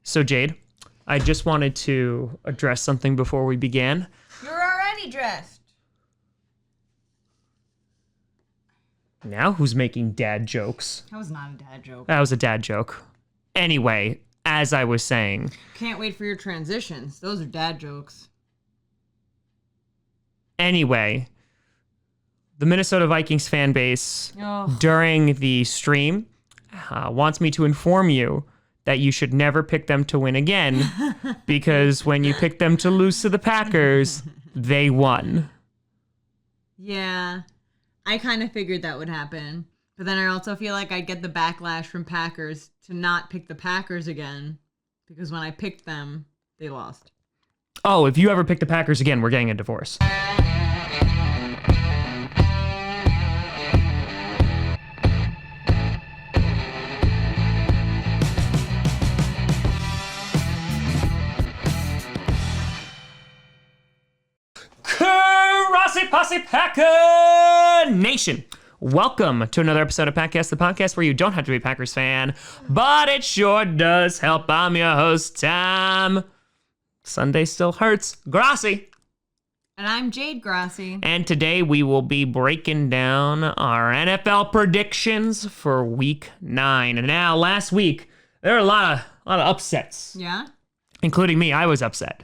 So, Jade, I just wanted to address something before we began. You're already dressed. Now who's making dad jokes? That was not a dad joke. That was a dad joke. Anyway, as I was saying... Can't wait for your transitions. Those are dad jokes. Anyway, the Minnesota Vikings fan base during the stream wants me to inform you that you should never pick them to win again because when you pick them to lose to the Packers, they won. Yeah, I kind of figured that would happen. But then I also feel like I'd get the backlash from Packers to not pick the Packers again because when I picked them, they lost. Oh, if you ever pick the Packers again, we're getting a divorce. Grossi Posse Packer Nation. Welcome to another episode of Packcast, the podcast where you don't have to be a Packers fan, but it sure does help. I'm your host, Tom. Sunday still hurts. Grossi. And I'm Jade Grossi. And today we will be breaking down our NFL predictions for Week 9. And now, last week, there were a lot of upsets. Yeah? Including me. I was upset.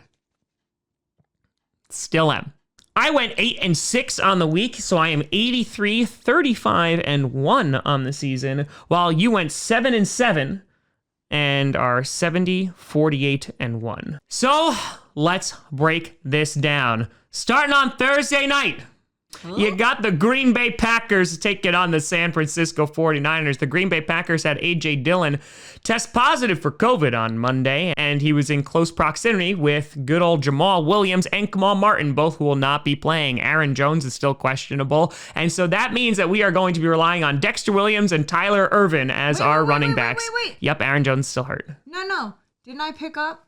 Still am. I went 8-6 on the week, so I am 83, 35, and 1 on the season, while you went 7-7 and are 70, 48, and 1. So let's break this down. Starting on Thursday night, you got the Green Bay Packers taking on the San Francisco 49ers. The Green Bay Packers had A.J. Dillon test positive for COVID on Monday, and he was in close proximity with good old Jamal Williams and Kamal Martin, both who will not be playing. Aaron Jones is still questionable, and so that means that we are going to be relying on Dexter Williams and Tyler Ervin as our running backs. Wait. Yep, Aaron Jones is still hurt. No. Didn't I pick up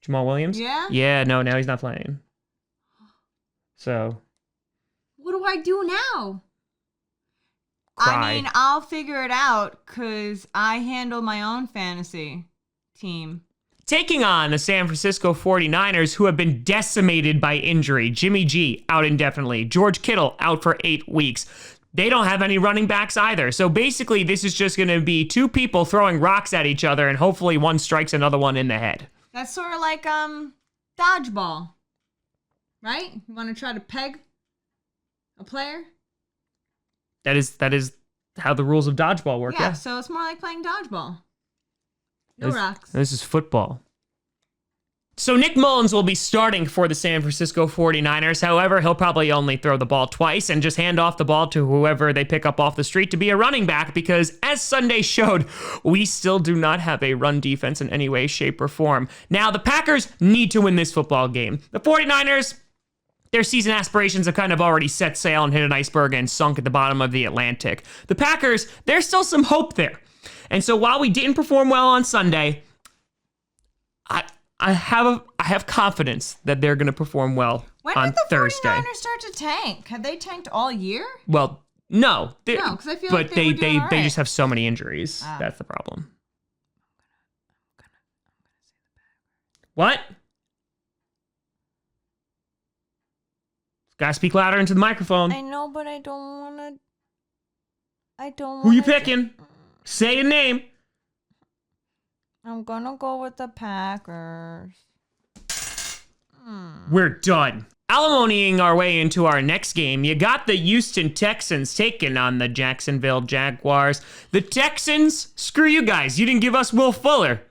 Jamal Williams? Yeah? Yeah, no, now he's not playing. So... what do I do now? Cry. I mean, I'll figure it out because I handle my own fantasy team. Taking on the San Francisco 49ers, who have been decimated by injury. Jimmy G out indefinitely. George Kittle out for 8 weeks. They don't have any running backs either. So basically, this is just going to be two people throwing rocks at each other, and hopefully one strikes another one in the head. That's sort of like dodgeball, right? You want to try to peg a player? That is how the rules of dodgeball work. Yeah. So it's more like playing dodgeball. No rocks. This is football. So Nick Mullins will be starting for the San Francisco 49ers. However, he'll probably only throw the ball twice and just hand off the ball to whoever they pick up off the street to be a running back because, as Sunday showed, we still do not have a run defense in any way, shape, or form. Now, the Packers need to win this football game. The 49ers... their season aspirations have kind of already set sail and hit an iceberg and sunk at the bottom of the Atlantic. The Packers, there's still some hope there. And so while we didn't perform well on Sunday, I have confidence that they're going to perform well on Thursday. When did the 49ers start to tank? Have they tanked all year? Well, no. No, because I feel like they just have so many injuries. That's the problem. What? Gotta speak louder into the microphone. I know, but I don't want to. Who you picking? Say a name. I'm gonna go with the Packers. We're done. Alimonying our way into our next game, you got the Houston Texans taking on the Jacksonville Jaguars. The Texans, screw you guys. You didn't give us Will Fuller.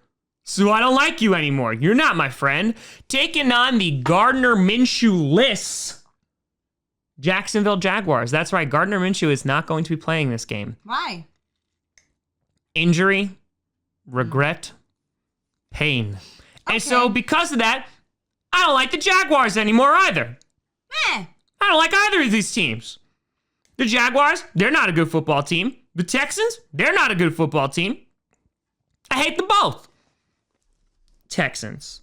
So I don't like you anymore. You're not my friend. Taking on the Gardner Minshew-less Jacksonville Jaguars. That's right. Gardner Minshew is not going to be playing this game. Why? Injury, regret, pain. Okay. And so because of that, I don't like the Jaguars anymore either. I don't like either of these teams. The Jaguars, they're not a good football team. The Texans, they're not a good football team. I hate them both. Texans.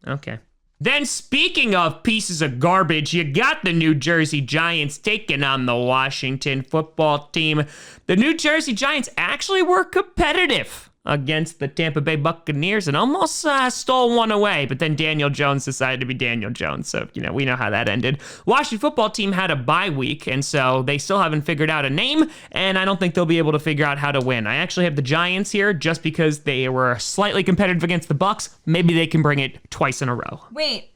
Okay. Then speaking of pieces of garbage, you got the New Jersey Giants taking on the Washington football team. The New Jersey Giants actually were competitive against the Tampa Bay Buccaneers and almost stole one away, but then Daniel Jones decided to be Daniel Jones. So, we know how that ended. Washington football team had a bye week, and so they still haven't figured out a name, and I don't think they'll be able to figure out how to win. I actually have the Giants here just because they were slightly competitive against the Bucs. Maybe they can bring it twice in a row. Wait,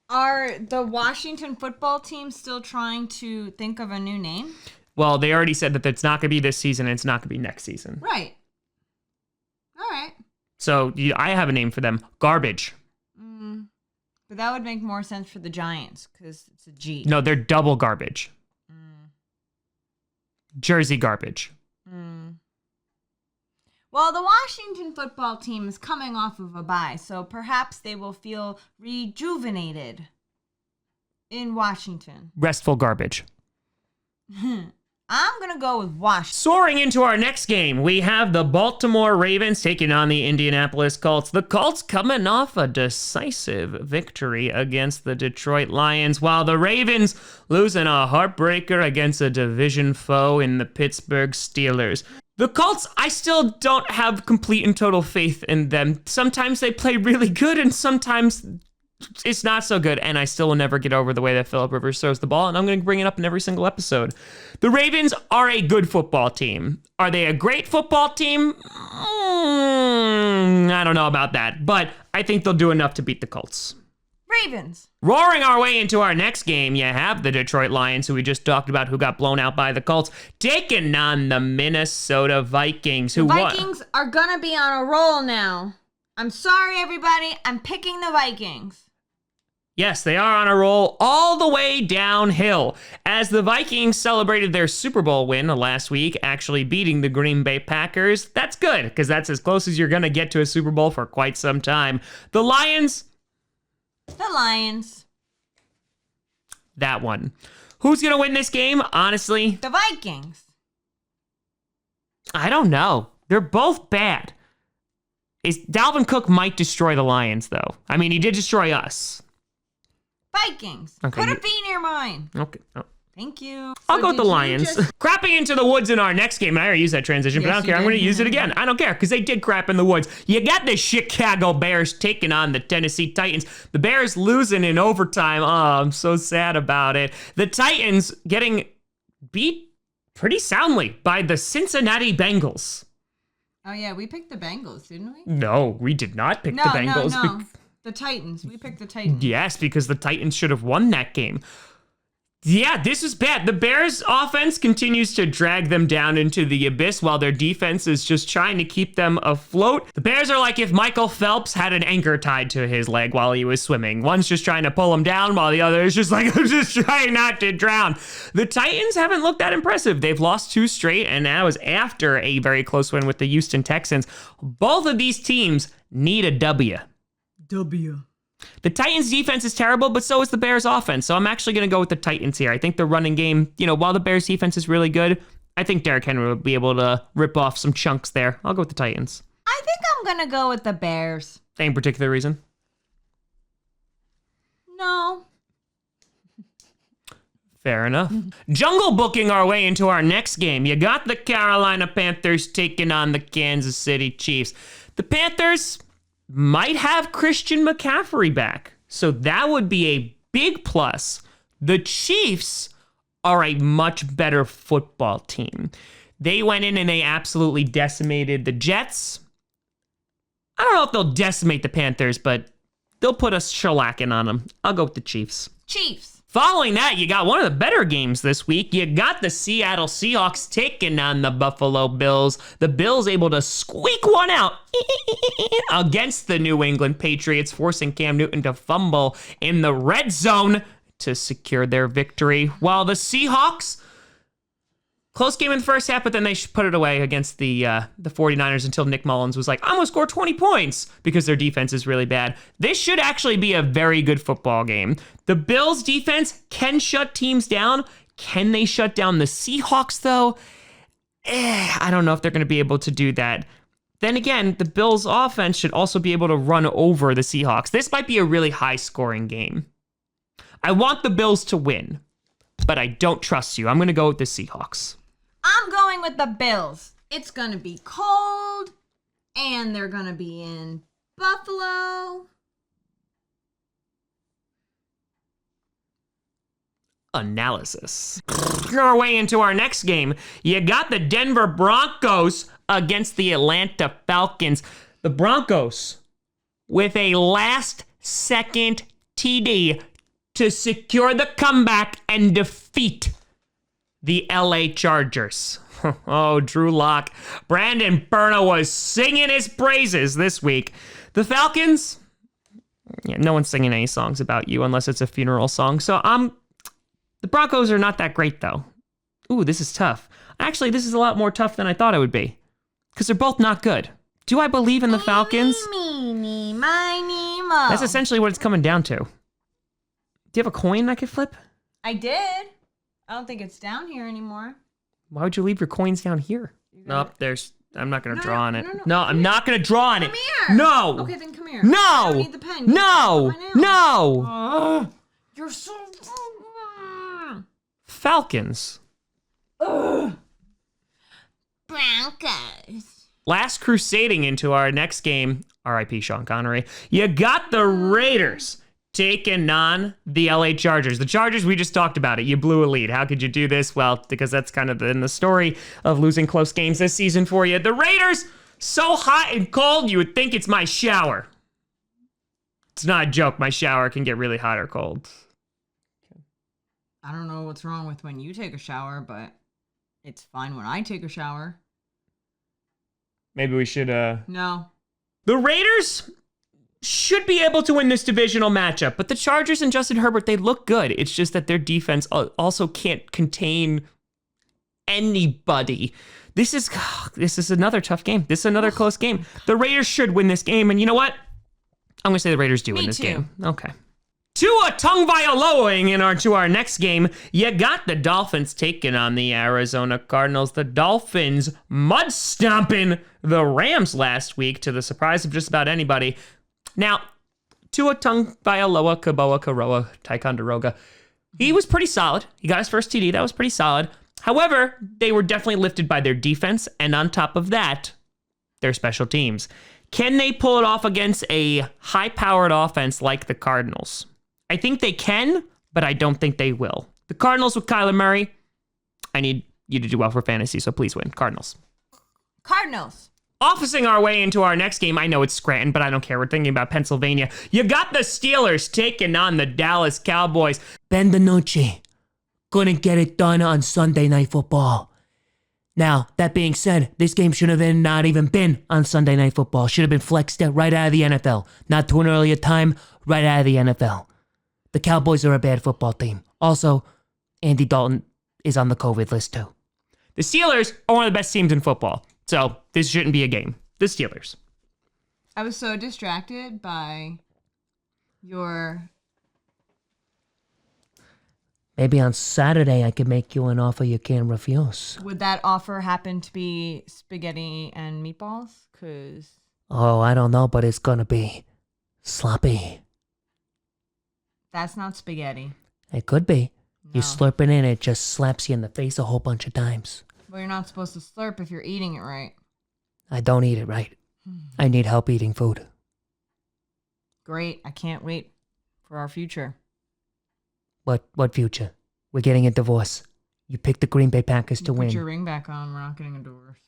are the Washington football team still trying to think of a new name? Well, they already said that it's not going to be this season and it's not going to be next season. Right. All right. So I have a name for them. Garbage. But that would make more sense for the Giants because it's a G. No, they're double garbage. Jersey garbage. Well, the Washington football team is coming off of a bye, so perhaps they will feel rejuvenated in Washington. Restful garbage. I'm going to go with Washington. Soaring into our next game, we have the Baltimore Ravens taking on the Indianapolis Colts. The Colts coming off a decisive victory against the Detroit Lions, while the Ravens losing a heartbreaker against a division foe in the Pittsburgh Steelers. The Colts, I still don't have complete and total faith in them. Sometimes they play really good and sometimes it's not so good, and I still will never get over the way that Phillip Rivers throws the ball, and I'm going to bring it up in every single episode. The Ravens are a good football team. Are they a great football team? I don't know about that, but I think they'll do enough to beat the Colts. Ravens. Roaring our way into our next game, you have the Detroit Lions, who we just talked about, who got blown out by the Colts, taking on the Minnesota Vikings. The Vikings are going to be on a roll now. I'm sorry, everybody. I'm picking the Vikings. Yes, they are on a roll all the way downhill as the Vikings celebrated their Super Bowl win last week, actually beating the Green Bay Packers. That's good, because that's as close as you're going to get to a Super Bowl for quite some time. The Lions. That one. Who's going to win this game, honestly? The Vikings. I don't know. They're both bad. Dalvin Cook might destroy the Lions, though. I mean, he did destroy us. Vikings. Okay, Put a B near mine. Okay. Oh. Thank you. I'll go with the Lions. Crapping into the woods in our next game, and I already used that transition, but I don't care. I'm going to use it again. I don't care, because they did crap in the woods. You got the Chicago Bears taking on the Tennessee Titans. The Bears losing in overtime. Oh, I'm so sad about it. The Titans getting beat pretty soundly by the Cincinnati Bengals. Oh, yeah, we picked the Bengals, didn't we? No, we did not pick the Bengals. No. The Titans. We picked the Titans. Yes, because the Titans should have won that game. Yeah, this is bad. The Bears' offense continues to drag them down into the abyss while their defense is just trying to keep them afloat. The Bears are like if Michael Phelps had an anchor tied to his leg while he was swimming. One's just trying to pull him down while the other is just like, I'm just trying not to drown. The Titans haven't looked that impressive. They've lost 2 straight, and that was after a very close win with the Houston Texans. Both of these teams need a W. The Titans' defense is terrible, but so is the Bears' offense. So I'm actually going to go with the Titans here. I think the running game, while the Bears' defense is really good, I think Derrick Henry will be able to rip off some chunks there. I'll go with the Titans. I think I'm going to go with the Bears. Any particular reason? No. Fair enough. Jungle booking our way into our next game. You got the Carolina Panthers taking on the Kansas City Chiefs. The Panthers might have Christian McCaffrey back, so that would be a big plus. The Chiefs are a much better football team. They went in and they absolutely decimated the Jets. I don't know if they'll decimate the Panthers, but they'll put a shellacking on them. I'll go with the Chiefs. Chiefs. Following that, you got one of the better games this week. You got the Seattle Seahawks taking on the Buffalo Bills. The Bills able to squeak one out against the New England Patriots, forcing Cam Newton to fumble in the red zone to secure their victory. While the Seahawks, close game in the first half, but then they put it away against the 49ers until Nick Mullins was like, I'm going to score 20 points because their defense is really bad. This should actually be a very good football game. The Bills' defense can shut teams down. Can they shut down the Seahawks, though? I don't know if they're going to be able to do that. Then again, the Bills' offense should also be able to run over the Seahawks. This might be a really high-scoring game. I want the Bills to win, but I don't trust you. I'm going to go with the Seahawks. I'm going with the Bills. It's going to be cold. And they're going to be in Buffalo. Analysis. Our way into our next game. You got the Denver Broncos against the Atlanta Falcons. The Broncos with a last-second TD to secure the comeback and defeat the LA Chargers. Oh, Drew Lock. Brandon Berna was singing his praises this week. The Falcons, yeah, no one's singing any songs about you unless it's a funeral song. So the Broncos are not that great, though. Ooh, this is tough. Actually, this is a lot more tough than I thought it would be, because they're both not good. Do I believe in the Falcons? Meeny, miny, mo. That's essentially what it's coming down to. Do you have a coin I could flip? I did. I don't think it's down here anymore. Why would you leave your coins down here? Nope, I'm not going to draw on it. No, I'm not going to draw on it. Come here. No. Okay, then come here. No. I don't need the pen. No. You're so... Falcons. Broncos. Last crusading into our next game, R.I.P. Sean Connery. You got the Raiders taking on the LA Chargers. The Chargers, we just talked about it. You blew a lead. How could you do this? Well, because that's kind of in the story of losing close games this season for you. The Raiders, so hot and cold, you would think it's my shower. It's not a joke. My shower can get really hot or cold. I don't know what's wrong with when you take a shower, but it's fine when I take a shower. Maybe we should, No. The Raiders should be able to win this divisional matchup, but the Chargers and Justin Herbert, they look good. It's just that their defense also can't contain anybody. This is another tough game. This is another close game. The Raiders should win this game, and you know what? I'm going to say the Raiders do win this game. Okay. Tua Tagovailoa to our next game. You got the Dolphins taking on the Arizona Cardinals. The Dolphins mud stomping the Rams last week to the surprise of just about anybody. Now, Tua Tagovailoa, Kaboa, Karoa, Ticonderoga, he was pretty solid. He got his first TD. That was pretty solid. However, they were definitely lifted by their defense, and on top of that, their special teams. Can they pull it off against a high-powered offense like the Cardinals? I think they can, but I don't think they will. The Cardinals with Kyler Murray, I need you to do well for fantasy, so please win. Cardinals. Cardinals. Officing our way into our next game. I know it's Scranton, but I don't care. We're thinking about Pennsylvania. You got the Steelers taking on the Dallas Cowboys. Ben DiNucci couldn't get it done on Sunday Night Football. Now, that being said, this game should have not even been on Sunday Night Football. Should have been flexed right out of the NFL. Not to an earlier time, right out of the NFL. The Cowboys are a bad football team. Also, Andy Dalton is on the COVID list too. The Steelers are one of the best teams in football, so this shouldn't be a game. The Steelers. I was so distracted by your... Maybe on Saturday I could make you an offer you can't refuse. Would that offer happen to be spaghetti and meatballs? Because... Oh, I don't know, but it's gonna be sloppy. That's not spaghetti. It could be. No. You slurp it in, it just slaps you in the face a whole bunch of times. Well, you're not supposed to slurp if you're eating it right. I don't eat it right. I need help eating food. Great. I can't wait for our future. What future? We're getting a divorce. You picked the Green Bay Packers to win. Put your ring back on. We're not getting a divorce.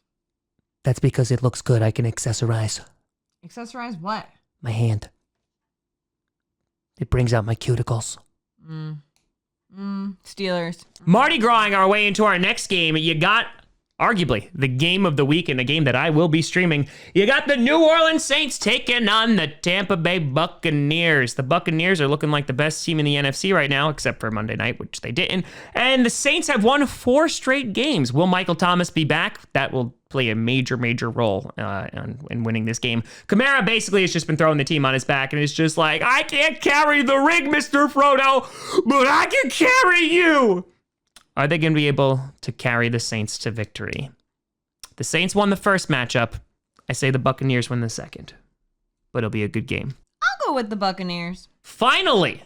That's because it looks good. I can accessorize. Accessorize what? My hand. It brings out my cuticles. Steelers. Mardi Gras our way into our next game. You got, arguably, the game of the week and a game that I will be streaming. You got the New Orleans Saints taking on the Tampa Bay Buccaneers. The Buccaneers are looking like the best team in the NFC right now, except for Monday night, which they didn't. And the Saints have won 4 straight games. Will Michael Thomas be back? That will play a major role in winning this game. Kamara basically has just been throwing the team on his back, and it's just like, I can't carry the rig, Mr. Frodo, but I can carry you. Are they going to be able to carry the Saints to victory? The Saints won the first matchup. I say the Buccaneers win the second, but it'll be a good game. I'll go with the Buccaneers. Finally,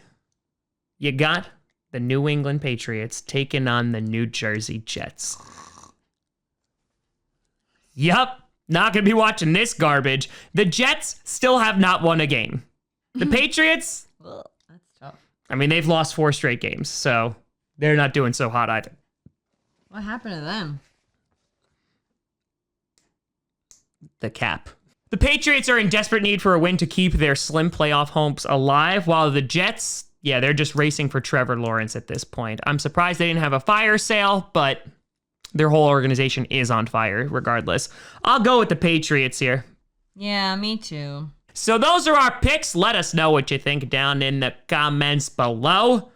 you got the New England Patriots taking on the New Jersey Jets. Yup, Not going to be watching this garbage. The Jets still have not won a game. The Patriots, Well, that's tough. I mean, they've lost 4 straight games, so they're not doing so hot either. What happened to them? The cap. The Patriots are in desperate need for a win to keep their slim playoff hopes alive, while the Jets, yeah, they're just racing for Trevor Lawrence at this point. I'm surprised they didn't have a fire sale, but their whole organization is on fire regardless. I'll go with the Patriots here. Yeah, me too. So those are our picks. Let us know what you think down in the comments below.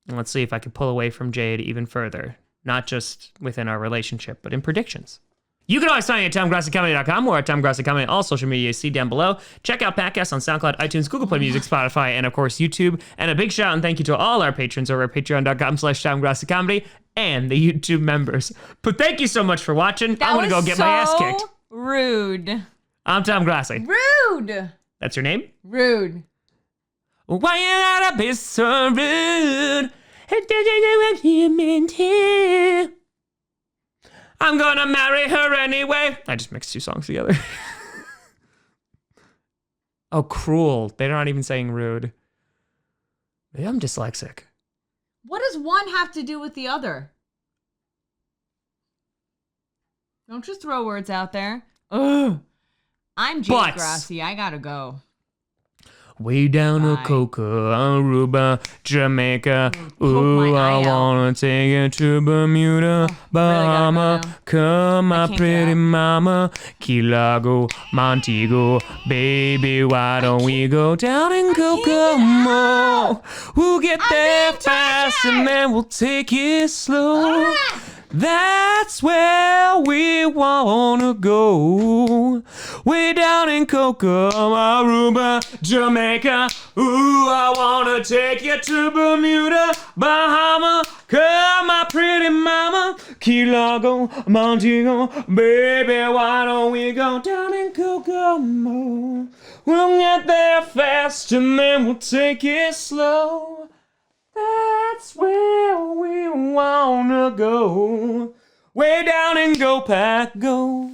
And let's see if I can pull away from Jade even further. Not just within our relationship, but in predictions. You can always find me at TomGrossiComedy.com or at Tom Grossi Comedy, all social media see down below. Check out podcasts on SoundCloud, iTunes, Google Play Music, Spotify, and of course YouTube. And a big shout and thank you to all our patrons over at patreon.com/TomGrossiComedy and the YouTube members. But thank you so much for watching. I'm going to go get my ass kicked. Rude. I'm Tom Grossi. Rude. That's your name? Rude. Why you gotta be so rude? I'm gonna marry her anyway. I just mixed 2 songs together. Oh, cruel. They're not even saying rude. Maybe I'm dyslexic. What does one have to do with the other? Don't just throw words out there. Ugh. I'm Jade Grossi. I gotta go. Way down to Coca, Aruba, Jamaica. Ooh, I wanna take it to Bermuda, Bahama. Come, my pretty mama. Key Largo, Montego. Baby, why don't we go down in Kokomo? We'll get there fast and then we'll take it slow. That's where we wanna go. Way down in Coca, Aruba, Jamaica. Ooh, I wanna take you to Bermuda, Bahama. Come, my pretty mama. Key Largo, Montego. Baby, why don't we go down in Kokomo? We'll get there fast and then we'll take it slow. That's where we wanna go. Way down and go, Pack, go.